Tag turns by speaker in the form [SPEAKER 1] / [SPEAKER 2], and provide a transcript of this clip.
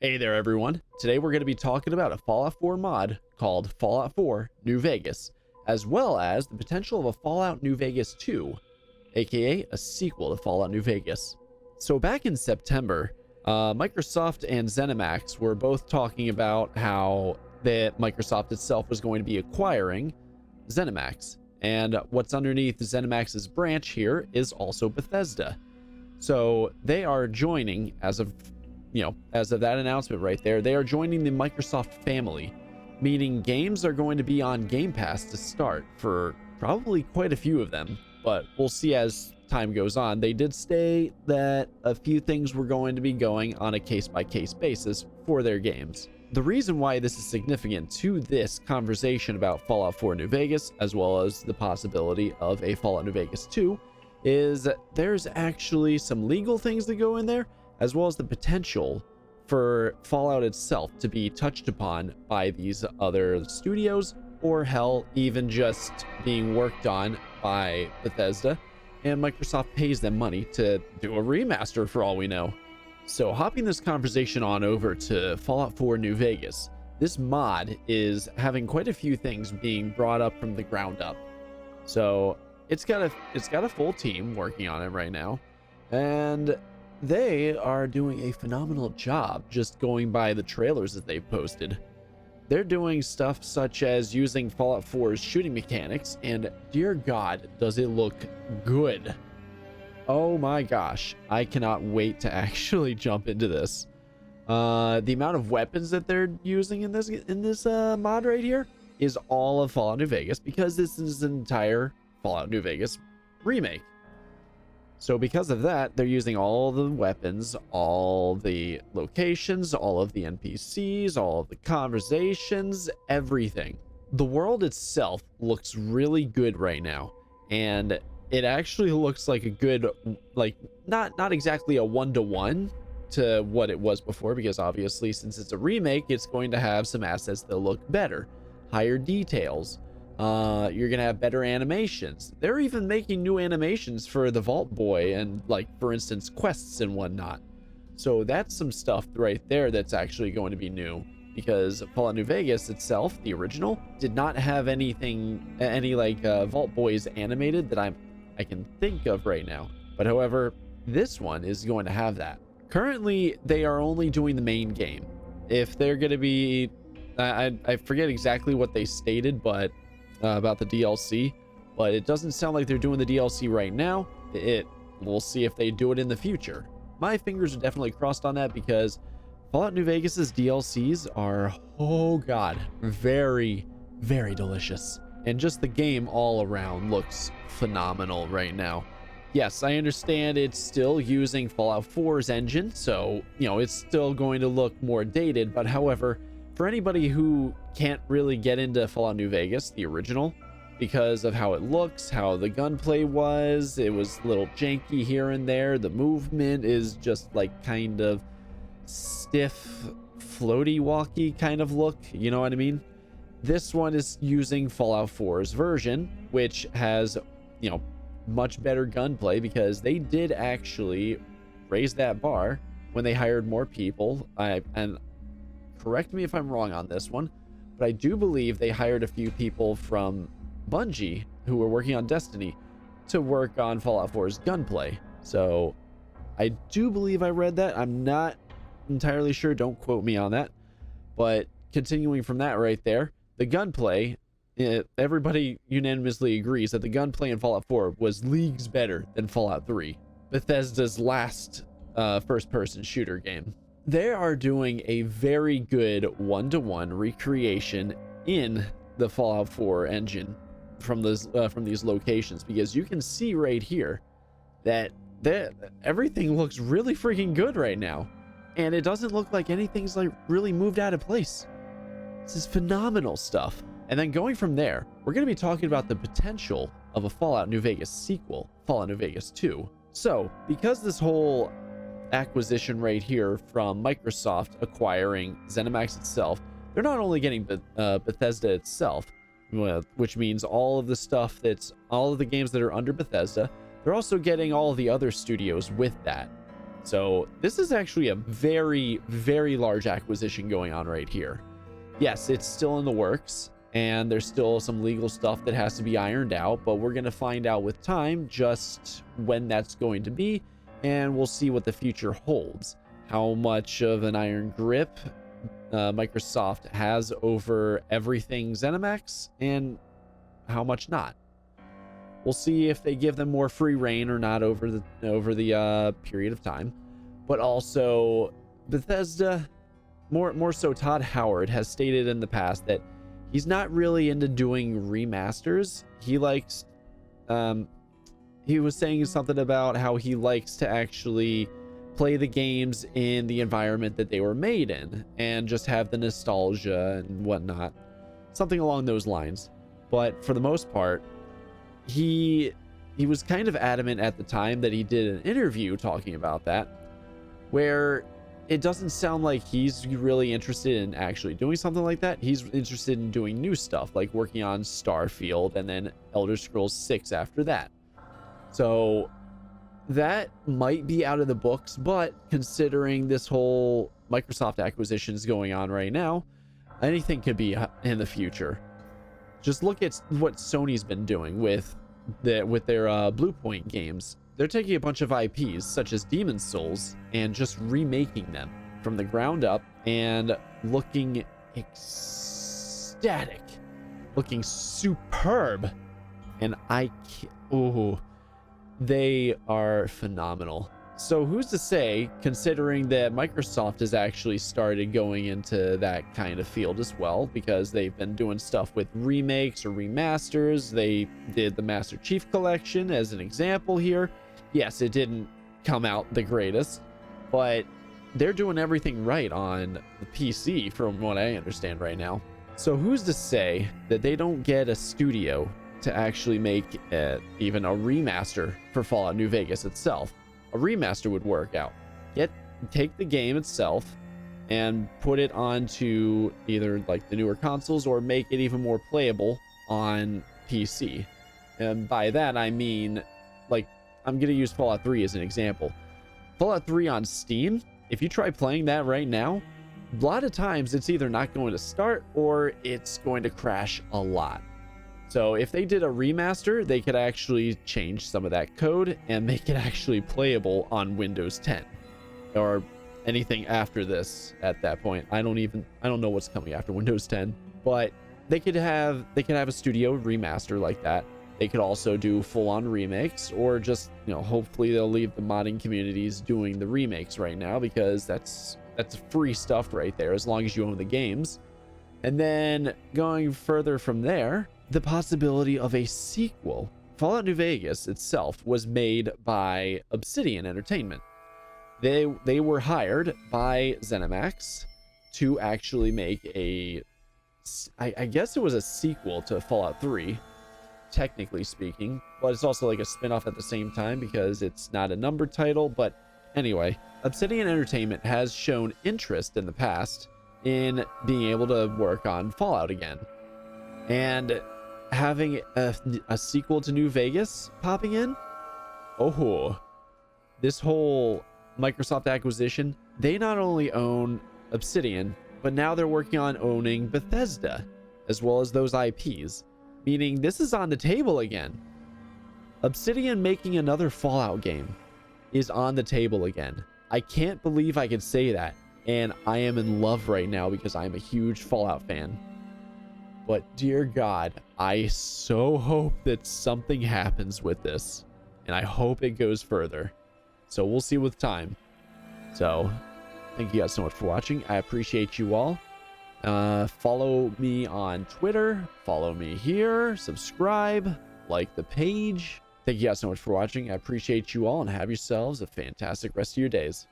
[SPEAKER 1] Hey there, everyone. Today we're going to be talking about a Fallout 4 mod called Fallout 4 New Vegas, as well as the potential of a Fallout New Vegas 2, aka a sequel to Fallout New Vegas. So back in September, Microsoft and ZeniMax were both talking about how that Microsoft itself was going to be acquiring ZeniMax, and what's underneath ZeniMax's branch here is also Bethesda. So they are joining, as of that announcement right there, they are joining the Microsoft family, meaning games are going to be on Game Pass to start for probably quite a few of them, but we'll see as time goes on. They did state that a few things were going to be going on a case-by-case basis for their games. The reason why this is significant to this conversation about Fallout 4 New Vegas, as well as the possibility of a Fallout New Vegas 2, is that there's actually some legal things that go in there, as well as the potential for Fallout itself to be touched upon by these other studios, or hell, even just being worked on by Bethesda, and Microsoft pays them money to do a remaster for all we know. So hopping this conversation on over to Fallout 4 New Vegas, this mod is having quite a few things being brought up from the ground up. So it's got a full team working on it right now, and they are doing a phenomenal job just going by the trailers that they've posted. They're doing stuff such as using Fallout 4's shooting mechanics, and dear God, does it look good. Oh my gosh, I cannot wait to actually jump into this. The amount of weapons that they're using in this mod right here is all of Fallout New Vegas, because this is an entire Fallout New Vegas remake. So because of that, they're using all the weapons, all the locations, all of the NPCs, all of the conversations, everything. The world itself looks really good right now, and it actually looks like a good, like, not exactly a one-to-one to what it was before, because obviously since it's a remake, it's going to have some assets that look better, higher details. You're gonna have better animations. They're even making new animations for the Vault Boy and, like, for instance, quests and whatnot. So that's some stuff right there that's actually going to be new, because Fallout New Vegas itself, the original, did not have any Vault Boys animated that I can think of right now. But however, this one is going to have that. Currently, they are only doing the main game. If they're going to be, I forget exactly what they stated, but about the DLC, but it doesn't sound like they're doing the DLC right now. We'll see if they do it in the future. My fingers are definitely crossed on that, because Fallout New Vegas's DLCs are, oh god, very, very delicious. And just the game all around looks phenomenal right now. Yes, I understand it's still using Fallout 4's engine, so, it's still going to look more dated, but however, for anybody who can't really get into Fallout New Vegas, the original, because of how it looks, how the gunplay was, it was a little janky here and there. The movement is just like kind of stiff, floaty walky kind of look. You know what I mean? This one is using Fallout 4's version, which has, much better gunplay, because they did actually raise that bar when they hired more people. And correct me if I'm wrong on this one, but I do believe they hired a few people from Bungie who were working on Destiny to work on Fallout 4's gunplay. So I do believe I read that. I'm not entirely sure. Don't quote me on that. But continuing from that right there, the gunplay, everybody unanimously agrees that the gunplay in Fallout 4 was leagues better than Fallout 3, Bethesda's last first-person shooter game. They are doing a very good one-to-one recreation in the Fallout 4 engine from these locations, because you can see right here that everything looks really freaking good right now, and it doesn't look like anything's like really moved out of place. This is phenomenal stuff. And then going from there, we're going to be talking about the potential of a Fallout New Vegas sequel, Fallout New Vegas 2. So because this whole acquisition right here from Microsoft acquiring ZeniMax itself, they're not only getting Bethesda itself, which means all of the games that are under Bethesda, they're also getting all of the other studios with that. So this is actually a very, very large acquisition going on right here. Yes, it's still in the works, and there's still some legal stuff that has to be ironed out, but we're going to find out with time just when that's going to be, and we'll see what the future holds. How much of an iron grip Microsoft has over everything ZeniMax, and how much not. We'll see if they give them more free reign or not over the period of time. But also, Bethesda, more so Todd Howard has stated in the past that he's not really into doing remasters. He likes, he was saying something about how he likes to actually play the games in the environment that they were made in and just have the nostalgia and whatnot, something along those lines. But for the most part, he was kind of adamant at the time that he did an interview talking about that, where it doesn't sound like he's really interested in actually doing something like that. He's interested in doing new stuff, like working on Starfield and then Elder Scrolls 6 after that. So that might be out of the books, but considering this whole Microsoft acquisition is going on right now, anything could be in the future. Just look at what Sony's been doing with their Bluepoint games. They're taking a bunch of IPs such as Demon's Souls and just remaking them from the ground up and looking ecstatic, looking superb. And they are phenomenal. So who's to say, considering that Microsoft has actually started going into that kind of field as well, because they've been doing stuff with remakes or remasters. They did the Master Chief Collection as an example here. Yes, it didn't come out the greatest, but they're doing everything right on the PC from what I understand right now. So who's to say that they don't get a studio to actually make even a remaster for Fallout New Vegas itself? A remaster would work out. Take the game itself and put it onto either like the newer consoles or make it even more playable on PC. And by that I mean, like, I'm going to use Fallout 3 as an example. Fallout 3 on Steam, if you try playing that right now, a lot of times it's either not going to start or it's going to crash a lot. So if they did a remaster, they could actually change some of that code and make it actually playable on Windows 10 or anything after this at that point. I don't know what's coming after Windows 10, but they could have a studio remaster like that. They could also do full-on remakes, or just, hopefully they'll leave the modding communities doing the remakes right now, because that's free stuff right there as long as you own the games. And then going further from there, the possibility of a sequel. Fallout New Vegas itself was made by Obsidian Entertainment. They were hired by ZeniMax to actually make I guess it was a sequel to Fallout 3, technically speaking, but it's also like a spin-off at the same time because it's not a numbered title. But anyway, Obsidian Entertainment has shown interest in the past in being able to work on Fallout again. And having a sequel to New Vegas popping in, this whole Microsoft acquisition, they not only own Obsidian, but now they're working on owning Bethesda as well as those IPs, meaning this is on the table again. Obsidian making another Fallout game is on the table again. I can't believe I could say that, and I am in love right now because I'm a huge Fallout fan. But dear God, I so hope that something happens with this, and I hope it goes further. So we'll see with time. So thank you guys so much for watching. I appreciate you all. Follow me on Twitter, follow me here, subscribe, like the page. Thank you guys so much for watching. I appreciate you all, and have yourselves a fantastic rest of your days.